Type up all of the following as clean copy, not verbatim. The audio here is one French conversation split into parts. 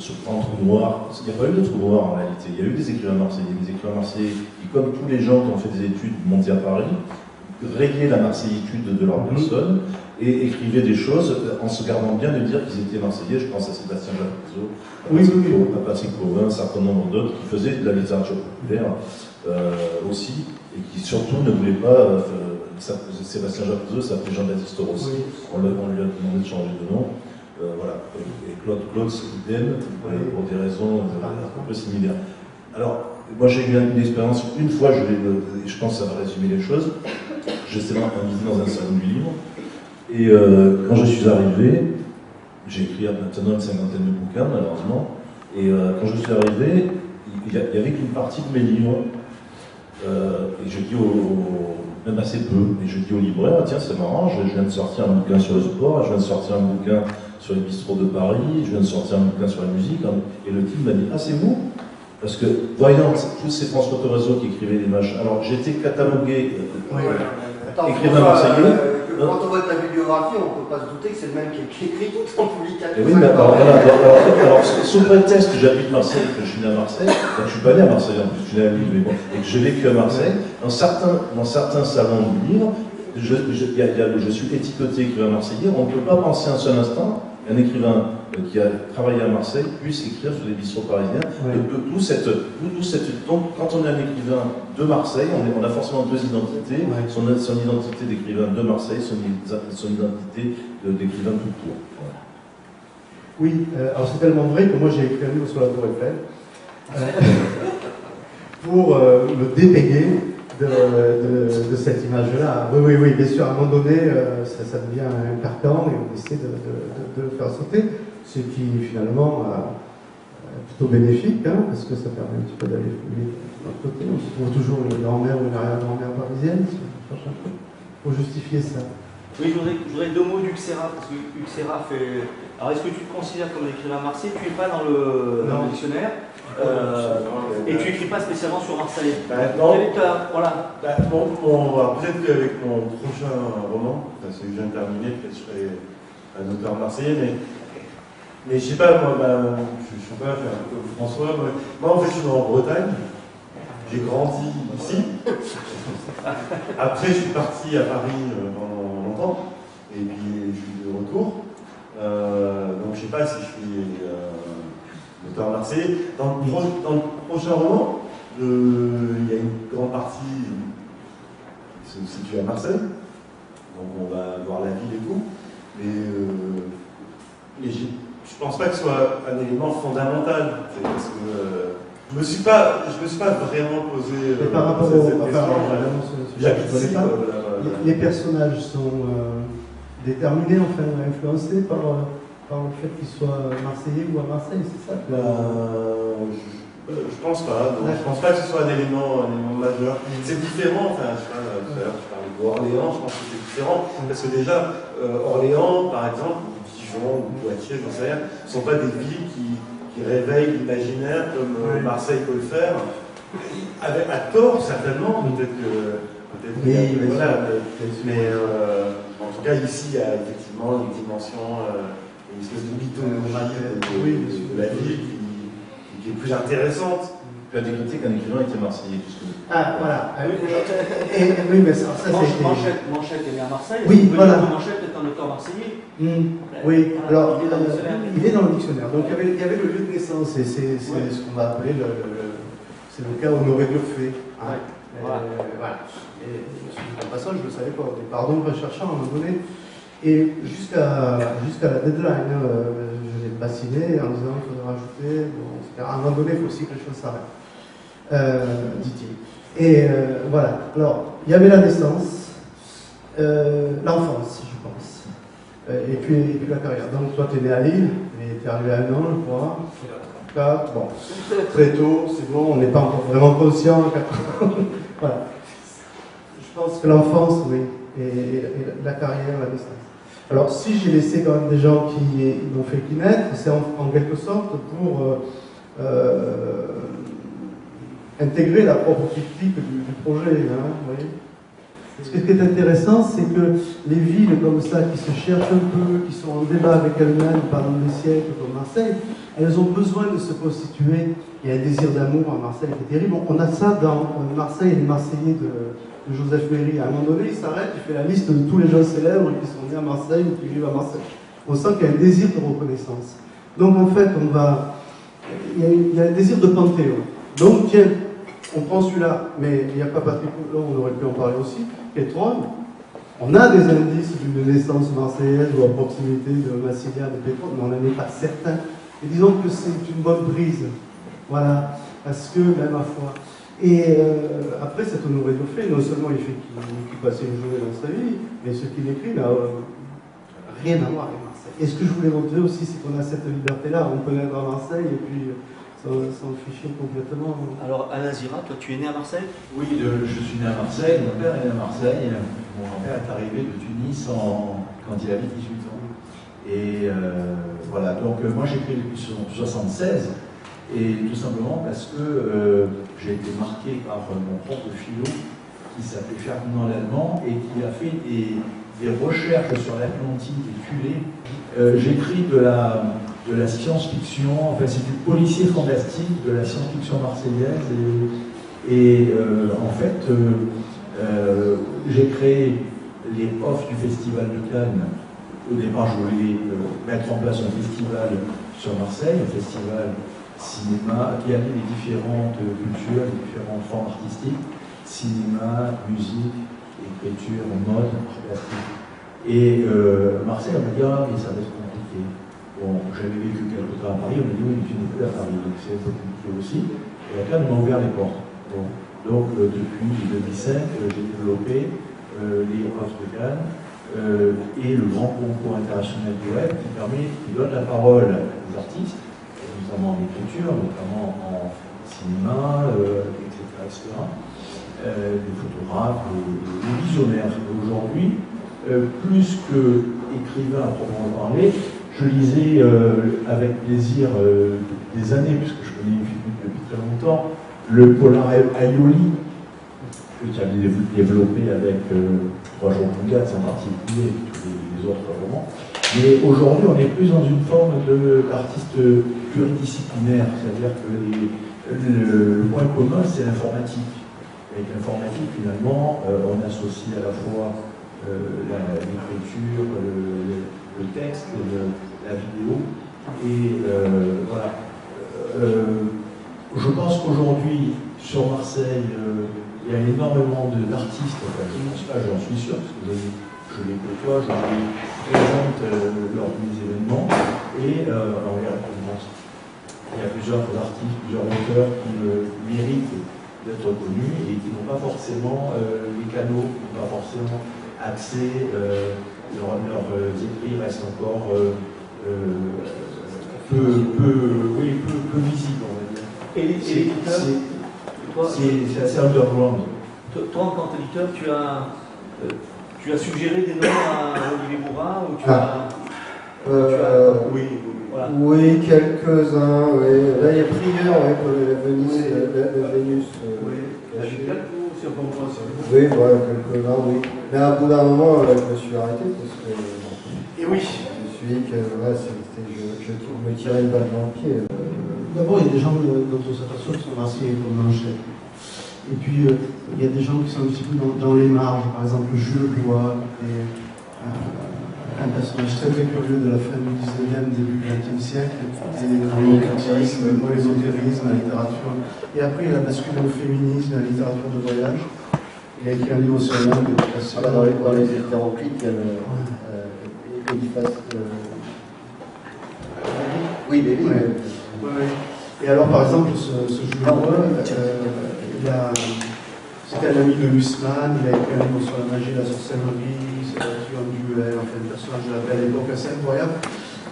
ce grand trou noir. Il n'y a pas eu de trou noir en réalité. Il y a eu des écrivains marseillais qui, comme tous les gens qui ont fait des études montées à Paris, rayaient la marseillitude de leur personne et écrivaient des choses en se gardant bien de dire qu'ils étaient marseillais. Je pense à Sébastien Jacuzzo, à Patrick Pauvin, un certain nombre d'autres qui faisaient de la littérature populaire aussi et qui surtout ne voulaient pas. Sébastien Jacuzzo s'appelait Jean-Baptiste Rossi. On lui a demandé de changer de nom. Voilà. Et Claude idem, pour des raisons un peu similaires. Alors, moi j'ai eu une expérience, une fois, je pense que ça va résumer les choses. J'étais invité dans un salon du livre, et quand je suis arrivé, j'ai écrit maintenant une cinquantaine de bouquins, malheureusement, et quand je suis arrivé, il y avait qu'une partie de mes livres, et je dis même assez peu, et je dis au libraire, tiens c'est marrant, je viens de sortir un bouquin sur le sport, je viens de sortir un bouquin sur les bistrots de Paris, je viens de sortir un bouquin sur la musique, et le type m'a dit, ah c'est vous? Parce que, voyant tous ces François Torrezo qui écrivaient des machins, alors j'étais catalogué écrivain marseillais. Quand on voit ta bibliographie, on ne peut pas se douter que c'est le même qui écrit toutes son publication. Oui, mais alors, sous prétexte que j'habite Marseille, que je suis né à Marseille, donc je suis pas né à Marseille en plus, je suis né à Lille, mais bon, et que j'ai vécu à Marseille, dans certains salons du livre, je suis étiqueté écrivain marseillais, on ne peut pas penser un seul instant qu'un écrivain qui a travaillé à Marseille puisse écrire sur les bistrots parisiens. Donc, quand on est un écrivain de Marseille, on a forcément deux identités, son identité d'écrivain de Marseille, son identité d'écrivain tout court. Voilà. Oui, alors c'est tellement vrai que moi j'ai écrit un livre sur la Tour Eiffel pour me dépéguer de cette image-là. Oui, bien sûr, à un moment donné, ça devient un carcan et on essaie de le faire sauter, ce qui finalement est plutôt bénéfique, hein, parce que ça permet un petit peu d'aller fouiller de l'autre côté. On se trouve toujours une grand-mère ou une arrière-grand-mère parisienne, si on cherche un peu, pour justifier ça. Oui, je voudrais deux mots d'Uxera, parce que Uxera fait... Alors, est-ce que tu te considères comme un écrivain marseillais? Tu n'es pas dans le dictionnaire et tu n'écris pas spécialement sur Marseille. Non. Voilà. Peut-être qu'avec mon prochain roman, celui que je viens de terminer, peut-être que je serai un auteur marseillais, mais je sais pas, moi, je sais pas faire comme François. Moi, en fait, je suis en Bretagne. J'ai grandi ici. Après, je suis parti à Paris pendant longtemps, et puis je suis de retour. Donc, je sais pas si je suis auteur marseillais. Dans le prochain roman, il y a une grande partie qui se situe à Marseille, donc on va voir la ville et tout, mais je pense pas que ce soit un élément fondamental, parce que je me suis pas vraiment posé par rapport les personnages sont déterminés, enfin influencés par le fait qu'ils soient marseillais ou à Marseille, c'est ça? Je pense pas. Donc, je pense pas que ce soit un élément majeur. C'est différent. Enfin, je sais pas, tout à l'heure, tu parlais d'Orléans. Je pense que c'est différent parce que déjà, Orléans, par exemple, ou Dijon ou Poitiers, j'en sais rien, ne sont pas des villes qui réveillent l'imaginaire comme Marseille peut le faire. À tort, certainement. Peut-être que voilà. Mais en tout cas, ici, il y a effectivement une dimension, une espèce de mythologie de la ville qui est plus intéressante. Tu as décrété qu'un écrivain était marseillais, puisque... Ah, voilà. Oui, mais ça c'est... Manchette est né à Marseille. Oui, voilà. Manchette est un auteur marseillais. Oui, alors, il est dans le dictionnaire. Donc, il y avait le lieu de naissance, et c'est ce qu'on va appeler c'est le cas Honoré de fait. Voilà. Et en passant, je ne le savais pas au départ. Donc, je cherchais à un moment donné. Et jusqu'à la deadline, je l'ai bassiné en disant qu'il faudrait rajouter, etc. À un moment donné, il faut aussi que les choses s'arrêtent, dit-il. Et voilà. Alors, il y avait la naissance, l'enfance, je pense, et puis la carrière. Donc, toi, tu es né à Lille, et tu es arrivé à un an, je crois. 4, bon, très tôt, c'est bon, on n'est pas encore vraiment conscient. Voilà. Je pense que l'enfance, oui, et la carrière, la naissance. Alors, si j'ai laissé quand même des gens qui n'ont fait qu'y naître, c'est en quelque sorte pour intégrer la propre critique du projet, hein, vous voyez. Ce qui est intéressant, c'est que les villes comme ça, qui se cherchent un peu, qui sont en débat avec elles-mêmes pendant des siècles, comme Marseille, elles ont besoin de se constituer. Il y a un désir d'amour à Marseille qui est terrible. On a ça dans Marseille et les Marseillais de Joseph Méry. À un moment donné, il s'arrête, il fait la liste de tous les gens célèbres qui sont nés à Marseille ou qui vivent à Marseille. On sent qu'il y a un désir de reconnaissance. Donc en fait, il y a un désir de panthéon. Donc tiens, on prend celui-là, mais il n'y a pas Patrick Coulon, on aurait pu en parler aussi, Pétrone. On a des indices d'une naissance marseillaise ou à proximité de Massilia, de Pétrone, mais on n'en est pas certain. Et disons que c'est une bonne prise. Voilà, parce que, même ma foi. Et après, cet Honoré Dauphine, non seulement il fait qu'il passait une journée dans sa vie, mais ce qu'il écrit n'a rien à voir avec Marseille. Et ce que je voulais montrer aussi, c'est qu'on a cette liberté-là. On peut être à Marseille et puis s'en ficher complètement. Alors, Alain Zira, toi, tu es né à Marseille? Oui, je suis né à Marseille. Mon père est né à Marseille. Mon grand-père est arrivé de Tunis quand il avait 18 ans. Et voilà, donc moi j'écris depuis 1976. Et tout simplement parce que j'ai été marqué par mon propre philo qui s'appelait Ferdinand Lallemand et qui a fait des recherches sur l'Atlantide et Tulé. J'écris de la science-fiction, enfin c'est du policier fantastique, de la science-fiction marseillaise et en fait j'ai créé les offres du Festival de Cannes. Au départ je voulais mettre en place un festival sur Marseille, un festival cinéma, qui allie les différentes cultures, les différentes formes artistiques, cinéma, musique, écriture, mode, plastique. Et Marseille, on m'a dit, ah, mais ça va être compliqué. Bon, j'avais vécu quelque temps à Paris, on m'a dit, oui, mais tu n'es plus à Paris, donc c'est un peu compliqué aussi. Et la Cannes m'a ouvert les portes. Bon. Donc, depuis 2005, j'ai développé les offres de Cannes et le grand concours international du web qui donne la parole aux artistes, notamment en écriture, notamment en cinéma, etc. Les photographes, les visionnaires. Aujourd'hui, plus qu'écrivain à proprement parler, je lisais avec plaisir des années, puisque je connais une figure depuis très longtemps, le polar Aioli, que j'avais développé avec 3 jours pour 4, en particulier, et tous les autres romans. Mais aujourd'hui, on est plus dans une forme d'artiste pluridisciplinaire, c'est-à-dire que le point commun, c'est l'informatique. Avec l'informatique, finalement, on associe à la fois l'écriture, le texte, la vidéo, et voilà. Je pense qu'aujourd'hui, sur Marseille, il y a énormément d'artistes, enfin, je ne pense pas, j'en suis sûr, parce que je les côtoie, je les présente lors de mes événements, et on verra comment il y a plusieurs artistes, plusieurs auteurs qui méritent d'être connus et qui n'ont pas forcément les canaux, qui n'ont pas forcément accès, leurs écrits restent encore peu visibles, on va dire. Et l'éditeur, c'est assez underground. Toi, en tant qu'éditeur, tu as suggéré des noms à Olivier Bourrin ou oui, voilà. Oui, quelques-uns, oui. Là, il y a Prieur, oui, pour la Venise, la Vénus. Oui, voilà, quelques-uns, oui. Mais à bout d'un moment, je me suis arrêté parce que. Et oui. Je me suis dit que voilà, je me tirais une balle dans le pied. D'abord, il y a des gens dont on s'aperçoit qui sont marseillais comme Blanchet. Et puis, il y a des gens qui sont un petit peu dans les marges. Par exemple, Jules Blois, qui est un personnage très très curieux de la fin du 19e, début du 20e siècle. Et l'occultisme, l'ésotérisme, la littérature. Et après, il a basculé au féminisme, à la littérature de voyage. Il a écrit un livre sur l'Inde. Dans les hétéroclites, il y a Eliphas. Oui, les livres. Ouais. Et alors, par exemple, ce Jules Blois, c'était un ami de Lussmann, il a écrit un livre sur la magie, la sorcellerie, c'est un duel, enfin, un personnage de la belle époque assez incroyable.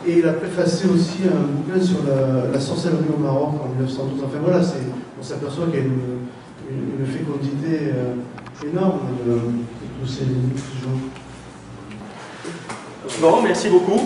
Et il a préfacé aussi un bouquin sur la sorcellerie au Maroc en 1912. Enfin voilà, on s'aperçoit qu'il y a une fécondité énorme de tous ces gens. Bon, merci beaucoup.